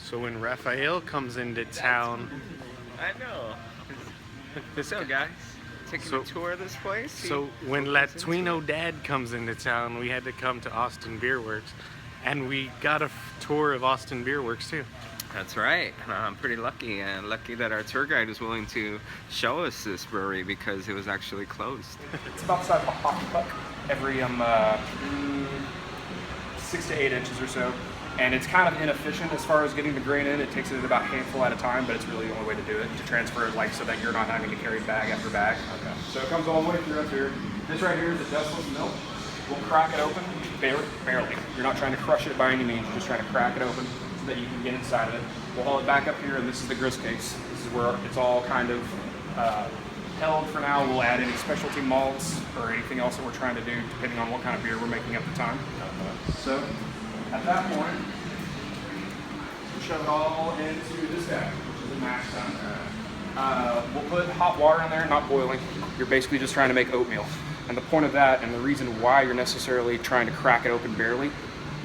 So when Raphael comes into town, I know. So guys, taking a tour of this place. So when Latino Dad comes into town, we had to come to Austin Beer Works, and we got a tour of Austin Beer Works too. That's right. I'm pretty lucky, and lucky that our tour guide was willing to show us this brewery because it was actually closed. It's about the size of a hockey puck, every 6 to 8 inches or so. And it's kind of inefficient as far as getting the grain in. It takes it about a handful at a time, but it's really the only way to do it, to transfer it so that you're not having to carry bag after bag. Okay. So it comes all the way through up here. This right here is a dustless milk. We'll crack it open, barely. You're not trying to crush it by any means, you're just trying to crack it open so that you can get inside of it. We'll haul it back up here, and this is the grist case. This is where it's all kind of held for now. We'll add any specialty malts or anything else that we're trying to do, depending on what kind of beer we're making at the time. So at that point, we'll shove it all into this guy, which is a mash tun. We'll put hot water in there, not boiling. You're basically just trying to make oatmeal. And the point of that, and the reason why you're necessarily trying to crack it open barely,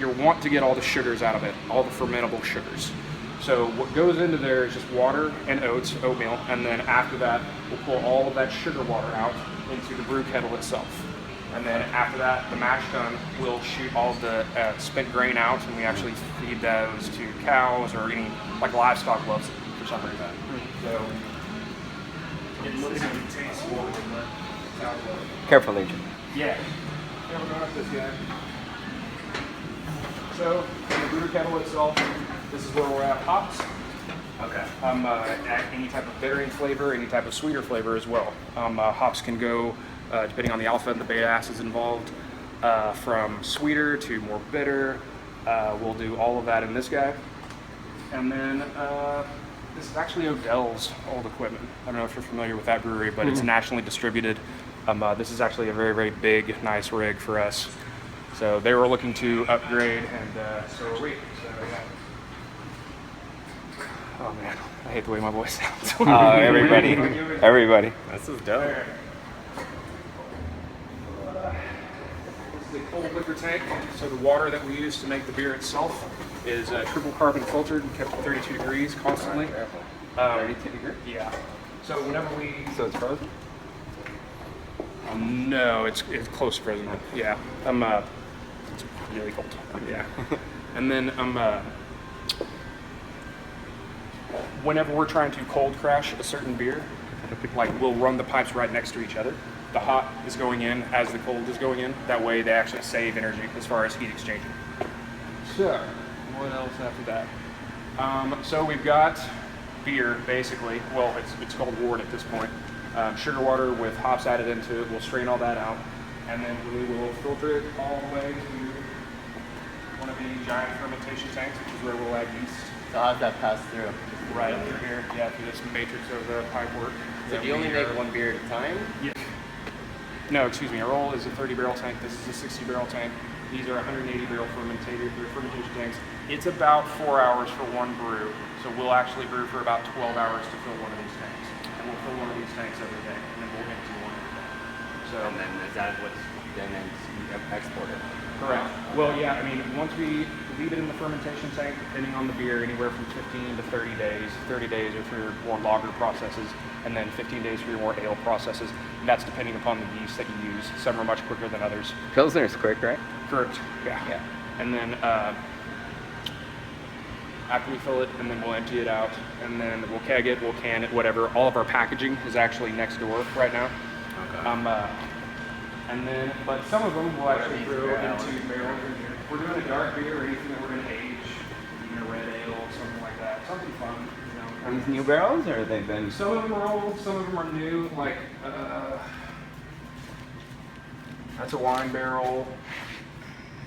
you want to get all the sugars out of it, all the fermentable sugars. So what goes into there is just water and oats, oatmeal, and then after that, we'll pull all of that sugar water out into the brew kettle itself. And then after that, the mash tun will shoot all of the spent grain out, and we actually feed those to cows or any, like livestock loves it for some reason. So it looks and tastes horrible, but cows love it. Careful, Agent. Yeah. Here we're going up this guy. So in the brew kettle itself, this is where we're at hops. Okay. Add any type of bittering flavor, any type of sweeter flavor as well. Hops can go, depending on the alpha and the beta acids involved, from sweeter to more bitter. We'll do all of that in this guy. And then this is actually Odell's old equipment. I don't know if you're familiar with that brewery, but it's nationally distributed. This is actually a very, very big, nice rig for us. So they were looking to upgrade, and so are we. So, yeah. Oh man, I hate the way my voice sounds. Everybody. This is dope. This is a cold liquor tank. So the water that we use to make the beer itself is triple carbon filtered and kept at 32 degrees constantly. 32 degrees? Yeah. So whenever we... So it's frozen? No, it's close to frozen. Yeah. It's really cold. Yeah. And then whenever we're trying to cold crash a certain beer, like we'll run the pipes right next to each other. The hot is going in as the cold is going in. That way they actually save energy as far as heat exchanging. So, what else after that? So we've got beer, basically. Well, it's called wort at this point. Sugar water with hops added into it. We'll strain all that out, and then we will filter it all the way to one of the giant fermentation tanks, which is where we'll add yeast. So how does that pass through? Right through here, yeah, through this matrix of the pipe work. So do you only make one beer at a time? Yeah. No, excuse me. Our roll is a 30-barrel tank. This is a 60-barrel tank. These are 180-barrel fermentation tanks. It's about 4 hours for one brew. So we'll actually brew for about 12 hours to fill one of these tanks. And we'll fill one of these tanks every day, and then we'll empty one every day. So, and then is that what's then exported? Correct. Well, yeah, I mean, once we leave it in the fermentation tank, depending on the beer, anywhere from 15 to 30 days. 30 days are for your more lager processes, and then 15 days for your more ale processes. And that's depending upon the yeast that you use. Some are much quicker than others. Pilsner's quick, right? Correct. Yeah. And then after we fill it, and then we'll empty it out, and then we'll keg it, we'll can it, whatever. All of our packaging is actually next door right now. Okay. And then, but some of them will actually brew into barrels in here. If we're doing a dark beer or anything that we're going to age, even a red ale, something like that, something fun. You know, Are these new barrels, or have they been? Some of them are old, some of them are new. Like that's a wine barrel.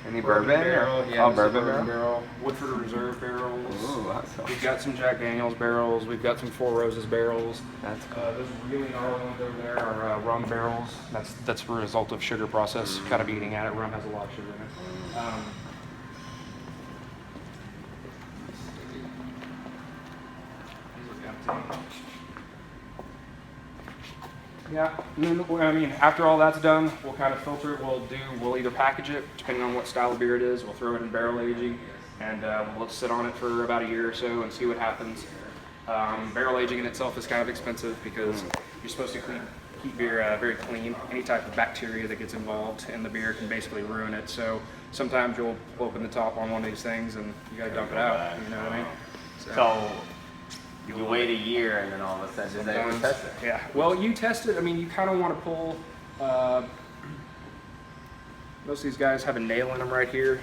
Any bourbon? Barrel, yeah, oh, bourbon barrel. Woodford Reserve barrels. Ooh, that's awesome. We've got some Jack Daniels barrels. We've got some Four Roses barrels. That's cool. Those really gnarly ones over there are rum barrels. That's a result of sugar process. Kind of eating at it. Rum has a lot of sugar in it. These are empty. Yeah, and then, I mean, after all that's done, we'll kind of filter it. We'll either package it, depending on what style of beer it is. We'll throw it in barrel aging, and we'll sit on it for about a year or so and see what happens. Barrel aging in itself is kind of expensive because you're supposed to keep beer very clean. Any type of bacteria that gets involved in the beer can basically ruin it. So sometimes you'll open the top on one of these things and you gotta dump it out. You know what I mean? So you wait a year and then all of a sudden, does anyone test it? Yeah. Well, you test it. I mean, you kind of want to pull. Most of these guys have a nail in them right here,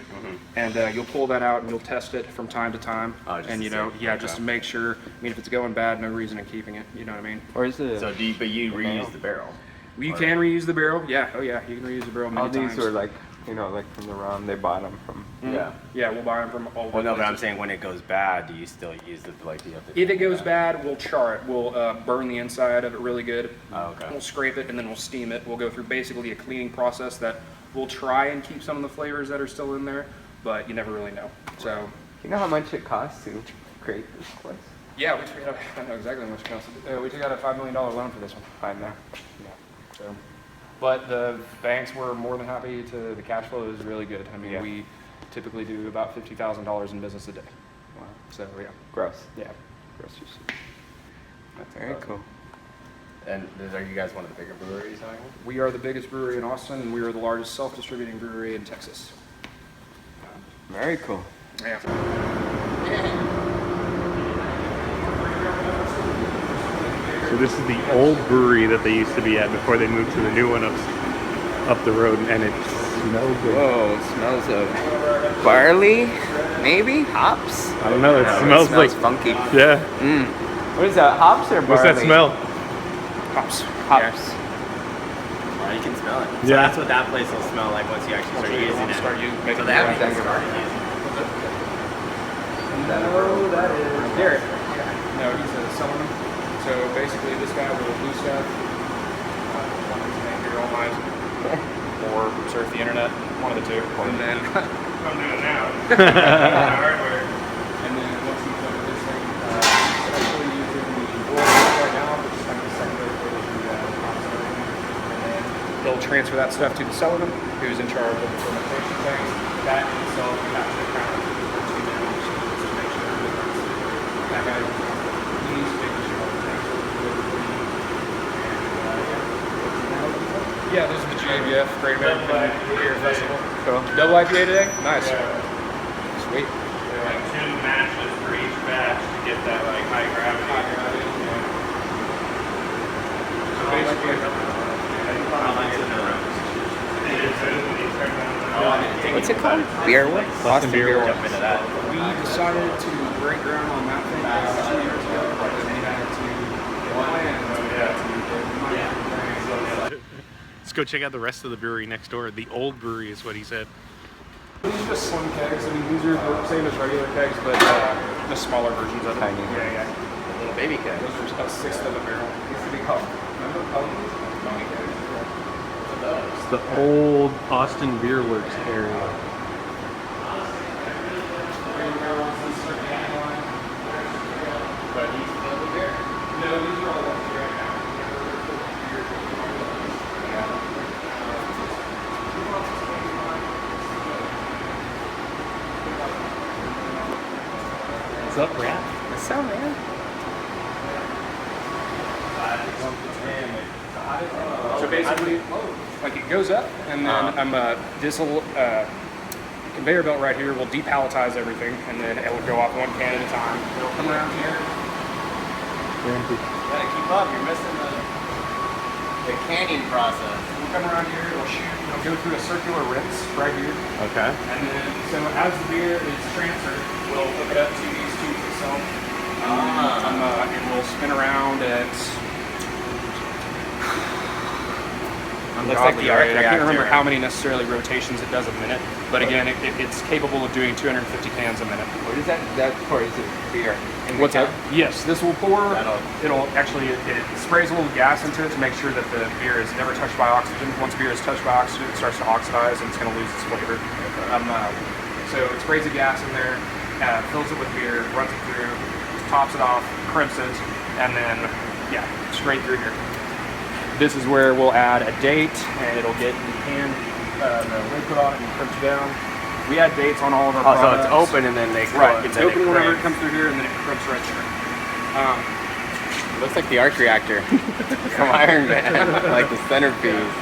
and you'll pull that out and you'll test it from time to time. Oh, just and to you know, see. yeah, Okay. just to make sure. I mean, if it's going bad, no reason in keeping it. You know what I mean? Or is it? So but you reuse the barrel? You can reuse the barrel. Yeah. Oh yeah, you can reuse the barrel many all these times. were like, you know, like from the ROM, they bought them from. Yeah. Yeah, we'll buy them from all. Well, no, but I'm places. saying when it goes bad, do you still use it like you have to? If it goes bad, we'll char it. We'll burn the inside of it really good. Oh, okay. We'll scrape it and then we'll steam it. We'll go through basically a cleaning process that will try and keep some of the flavors that are still in there, but you never really know. So, You know how much it costs to create this place? yeah, I know exactly how much it costs. We took out a $5 million loan for this one. $5 million. Yeah. So, but the banks were more than happy to. The cash flow is really good. I mean, Yeah. we typically do about $50,000 in business a day. Wow. So yeah, Gross. yeah. Gross usage. That's very cool. And are you guys one of the bigger breweries out here? We are the biggest brewery in Austin, and we are the largest self-distributing brewery in Texas. Very cool. Yeah. So this is the old brewery that they used to be at before they moved to the new one up the road, and it smells good. Whoa, it smells of barley, maybe? Hops? I don't know, it No, smells like, funky. yeah. What is that, hops or barley? What's that smell? Hops. Hops. Well, you can smell it. So Yeah. that's what that place will smell like once you actually start using it. Making So that it. means started using it. No, that is Derek. No, he's a Sullivan. So basically, this guy will do stuff. Here all night, or surf the internet. One of the two. And then I'm doing it now. Hardware. And then once he's done with this thing, actually using the board right now, which is kind of the secondary for the and then he'll transfer that stuff to the Sullivan, who's in charge of the fermentation tanks. That in itself has to kind of for 2 minutes to make sure that guy he's making sure all the tanks are really clean. And yeah, this is the GABF Great American Beer Festival. Cool. Double IPA today? Nice. Sweet. Like 2 matches for each batch to get that like high gravity. So basically, What's it called? Beer what? Austin Beer Works. Jump into that. we decided to break ground on that thing about 2 years ago, but then we had to plan. Let's go check out the rest of the brewery next door. The old brewery is what he said. These are just slim kegs. I mean, these are the same as regular kegs, but just smaller versions of it. Tiny. Yeah. A little baby keg. Those are a sixth of a barrel. These used to be called. Remember Pelican? Pony kegs. It's the old Austin Beer Works area. But he's still there. No, these are all empty right now. What's up, Rap? What's up, man? So basically, like it goes up, and then this will conveyor belt right here will depalletize everything, and then it will go off one can at a time. It'll come around here. Gotta keep up. You're missing the canning process. It'll come around here. It'll shoot. It'll go through a circular rinse right here, Okay. and then so as the beer is transferred, we'll hook it up to these tubes itself. It will spin around at. Looks like the arc I can't remember reactor. how many necessarily rotations it does a minute, but again, it's capable of doing 250 cans a minute. What is that? That for is it beer? In the What's can? that? Yes, this will pour. That'll- It'll actually it sprays a little gas into it to make sure that the beer is never touched by oxygen. Once beer is touched by oxygen, it starts to oxidize and it's going to lose its flavor. So it sprays the gas in there, fills it with beer, runs it through, tops it off, crimps it, and then straight through here. This is where we'll add a date, and it'll get in the can, the lid put on it and crimped down, We had dates on all of our Oh, so products. it's open and then they close. Right, it's then open whenever it cranks. comes through here, and then it crimps right there. It looks like the arc reactor from Iron Man, like the centerpiece.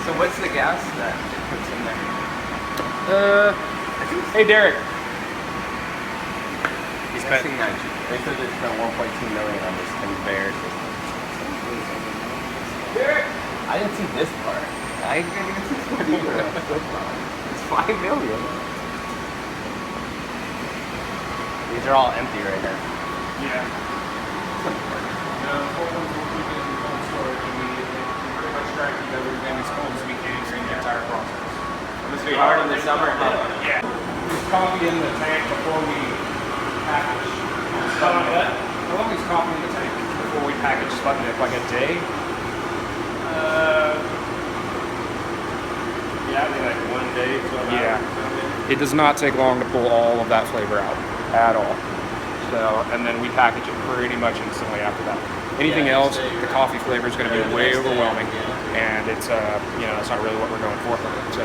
So what's the gas that puts in there? Hey, Derek. He's bet. They said they spent 1.2 million on this conveyor system. I didn't see this part. I didn't even see this part either. It's 5 million. These are all empty right now. Yeah. No, full ones will keep it in cold storage immediately. We pretty much try to keep everything as cold as we can during the entire process. It must be hard in the summer. Yeah. There's coffee in the tank before we package. How long is coffee in the tank before we package Sputnik? Like a day? Yeah, I mean like 1 day, 12 Yeah. hours. It does not take long to pull all of that flavor out at all. So, and then we package it pretty much instantly after that. Anything else, the coffee flavor is going to be way overwhelming, and it's it's not really what we're going for. So.